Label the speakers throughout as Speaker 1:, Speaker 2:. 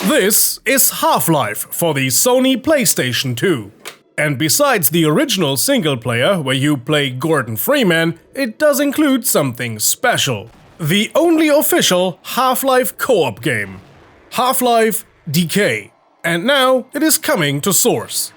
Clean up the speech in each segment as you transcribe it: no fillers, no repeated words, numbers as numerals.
Speaker 1: This is Half-Life for the Sony PlayStation 2. And besides the original single player where you play Gordon Freeman, it does include something special. The only official Half-Life co-op game. Half-Life Decay. And now it is coming to Source.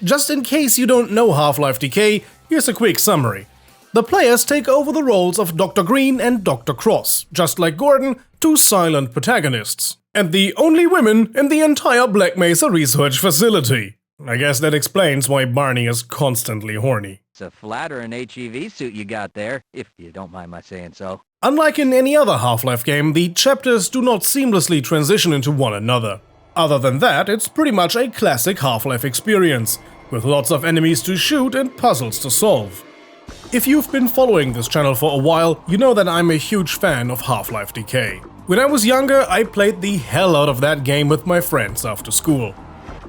Speaker 1: Just in case you don't know Half-Life Decay, here's a quick summary. The players take over the roles of Dr. Green and Dr. Cross, just like Gordon, two silent protagonists. And the only women in the entire Black Mesa research facility. I guess that explains why Barney is constantly horny.
Speaker 2: It's a flattering HEV suit you got there, if you don't mind my saying so.
Speaker 1: Unlike in any other Half-Life game, the chapters do not seamlessly transition into one another. Other than that, it's pretty much a classic Half-Life experience, with lots of enemies to shoot and puzzles to solve. If you've been following this channel for a while, you know that I'm a huge fan of Half-Life Decay. When I was younger, I played the hell out of that game with my friends after school.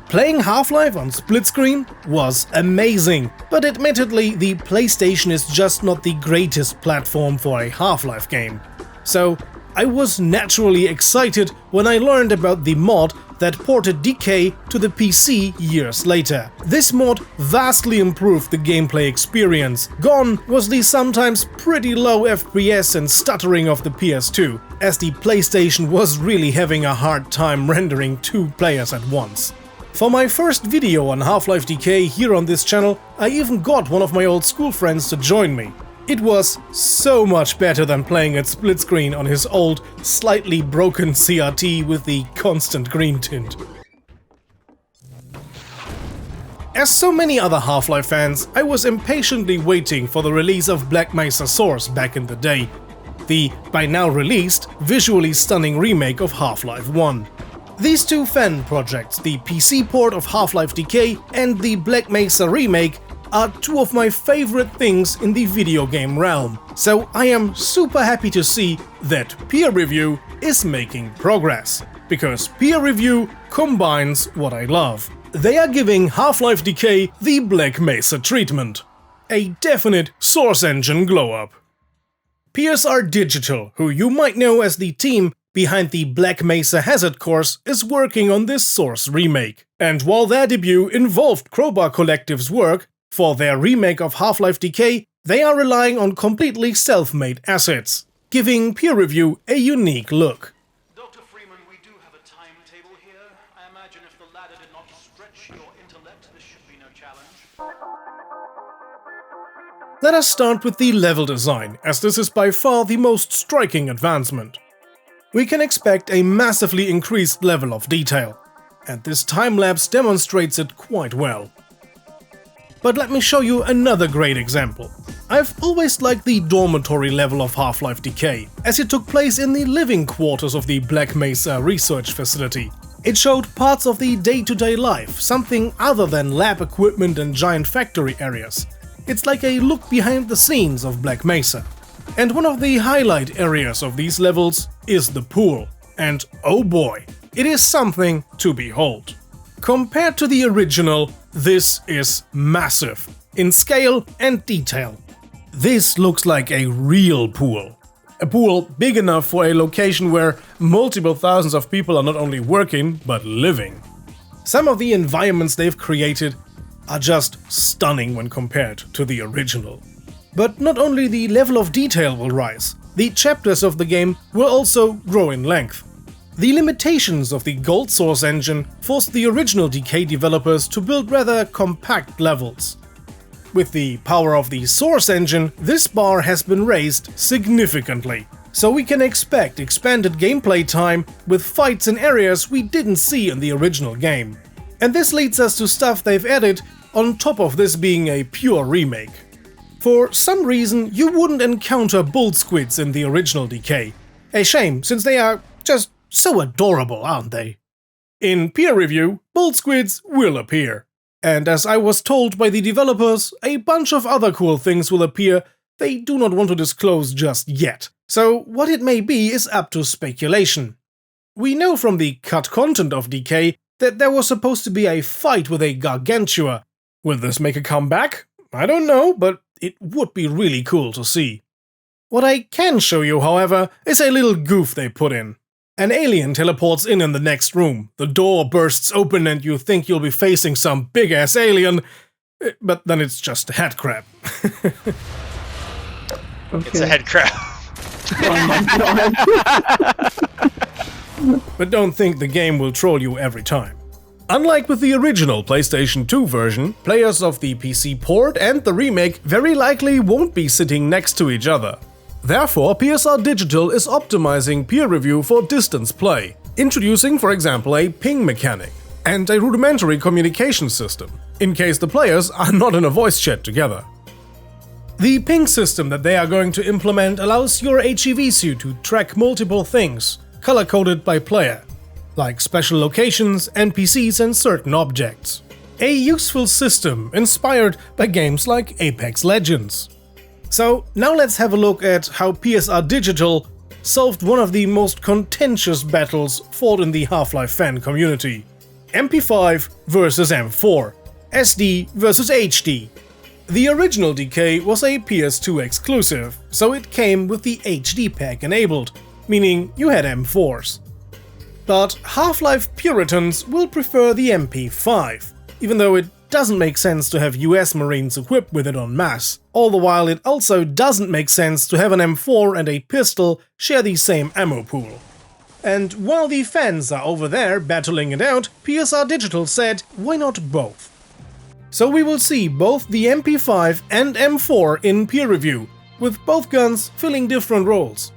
Speaker 1: Playing Half-Life on split screen was amazing, but admittedly the PlayStation is just not the greatest platform for a Half-Life game. So I was naturally excited when I learned about the mod that ported Decay to the PC years later. This mod vastly improved the gameplay experience. Gone was the sometimes pretty low FPS and stuttering of the PS2, as the PlayStation was really having a hard time rendering two players at once. For my first video on Half-Life Decay here on this channel, I even got one of my old school friends to join me. It was so much better than playing at split screen on his old, slightly broken CRT with the constant green tint. As so many other Half-Life fans, I was impatiently waiting for the release of Black Mesa Source back in the day, the, by now released, visually stunning remake of Half-Life 1. These two fan projects, the PC port of Half-Life Decay and the Black Mesa remake, are two of my favorite things in the video game realm, so I am super happy to see that peer review is making progress, because peer review combines what I love. They are giving Half-Life Decay the Black Mesa treatment. A definite Source Engine glow-up. PSR Digital, who you might know as the team behind the Black Mesa Hazard course, is working on this Source remake. And while their debut involved Crowbar Collective's work, for their remake of Half-Life Decay, they are relying on completely self-made assets, giving peer review a unique look.
Speaker 3: Dr. Freeman, we do have a timetable here. I imagine if the ladder did not stretch your intellect, this should be no challenge.
Speaker 1: Let us start with the level design, as this is by far the most striking advancement. We can expect a massively increased level of detail, and this time-lapse demonstrates it quite well. But let me show you another great example. I've always liked the dormitory level of Half-Life Decay, as it took place in the living quarters of the Black Mesa research facility. It showed parts of the day-to-day life, something other than lab equipment and giant factory areas. It's like a look behind the scenes of Black Mesa. And one of the highlight areas of these levels is the pool. And oh boy, it is something to behold. Compared to the original, this is massive, in scale and detail. This looks like a real pool. A pool big enough for a location where multiple thousands of people are not only working, but living. Some of the environments they've created are just stunning when compared to the original. But not only the level of detail will rise, the chapters of the game will also grow in length. The limitations of the Gold Source engine forced the original Decay developers to build rather compact levels. With the power of the Source engine, this bar has been raised significantly, so we can expect expanded gameplay time with fights in areas we didn't see in the original game. And this leads us to stuff they've added on top of this being a pure remake. For some reason, you wouldn't encounter bull squids in the original Decay. A shame, since they are just so adorable, aren't they? In peer review, bull squids will appear. And as I was told by the developers, a bunch of other cool things will appear they do not want to disclose just yet. So what it may be is up to speculation. We know from the cut content of Decay that there was supposed to be a fight with a Gargantua. Will this make a comeback? I don't know, but it would be really cool to see. What I can show you, however, is a little goof they put in. An alien teleports in the next room, the door bursts open and you think you'll be facing some big-ass alien, but then it's just a head crab.
Speaker 4: Okay. It's a head crab.
Speaker 5: Oh my god.
Speaker 1: But don't think the game will troll you every time. Unlike with the original PlayStation 2 version, players of the PC port and the remake very likely won't be sitting next to each other. Therefore, PSR Digital is optimizing peer review for distance play, introducing, for example, a ping mechanic and a rudimentary communication system, in case the players are not in a voice chat together. The ping system that they are going to implement allows your HEV suit to track multiple things, color-coded by player, like special locations, NPCs and certain objects. A useful system inspired by games like Apex Legends. So now let's have a look at how PSR Digital solved one of the most contentious battles fought in the Half-Life fan community. MP5 versus M4, SD versus HD. The original Decay was a PS2 exclusive, so it came with the HD pack enabled, meaning you had M4s. But Half-Life Puritans will prefer the MP5, even though it doesn't make sense to have US Marines equipped with it en masse, all the while it also doesn't make sense to have an M4 and a pistol share the same ammo pool. And while the fans are over there battling it out, PSR Digital said, why not both? So we will see both the MP5 and M4 in peer review, with both guns filling different roles.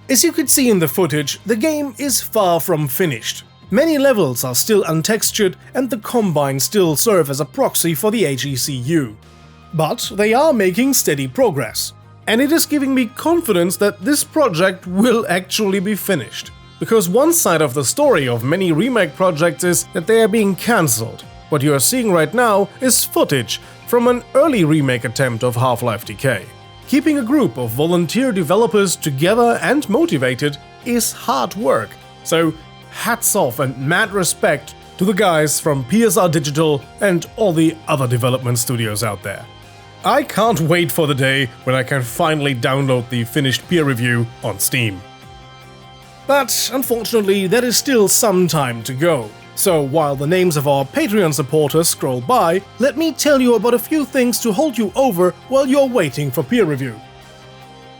Speaker 1: As you could see in the footage, the game is far from finished. Many levels are still untextured and the Combine still serve as a proxy for the HECU. But they are making steady progress. And it is giving me confidence that this project will actually be finished. Because one side of the story of many remake projects is that they are being cancelled. What you are seeing right now is footage from an early remake attempt of Half-Life Decay. Keeping a group of volunteer developers together and motivated is hard work, so hats off and mad respect to the guys from PSR Digital and all the other development studios out there. I can't wait for the day when I can finally download the finished peer review on Steam. But unfortunately, there is still some time to go. So while the names of our Patreon supporters scroll by, let me tell you about a few things to hold you over while you're waiting for peer review.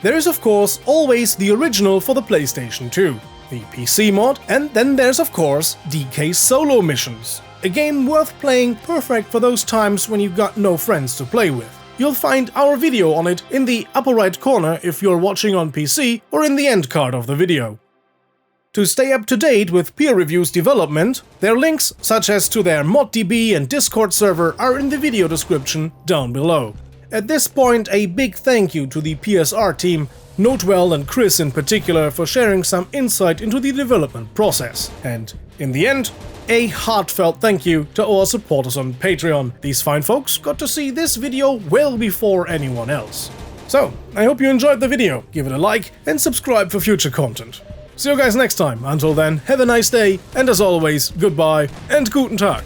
Speaker 1: There is of course always the original for the PlayStation 2, the PC mod, and then there's of course Decay Solo Missions, a game worth playing, perfect for those times when you've got no friends to play with. You'll find our video on it in the upper right corner if you're watching on PC, or in the end card of the video. To stay up to date with peer review's development, their links, such as to their Mod DB and Discord server, are in the video description down below. At this point, a big thank you to the PSR team, Notewell and Chris in particular, for sharing some insight into the development process. And in the end, a heartfelt thank you to our supporters on Patreon. These fine folks got to see this video well before anyone else. So, I hope you enjoyed the video, give it a like and subscribe for future content. See you guys next time. Until then, have a nice day, and as always, goodbye and guten Tag.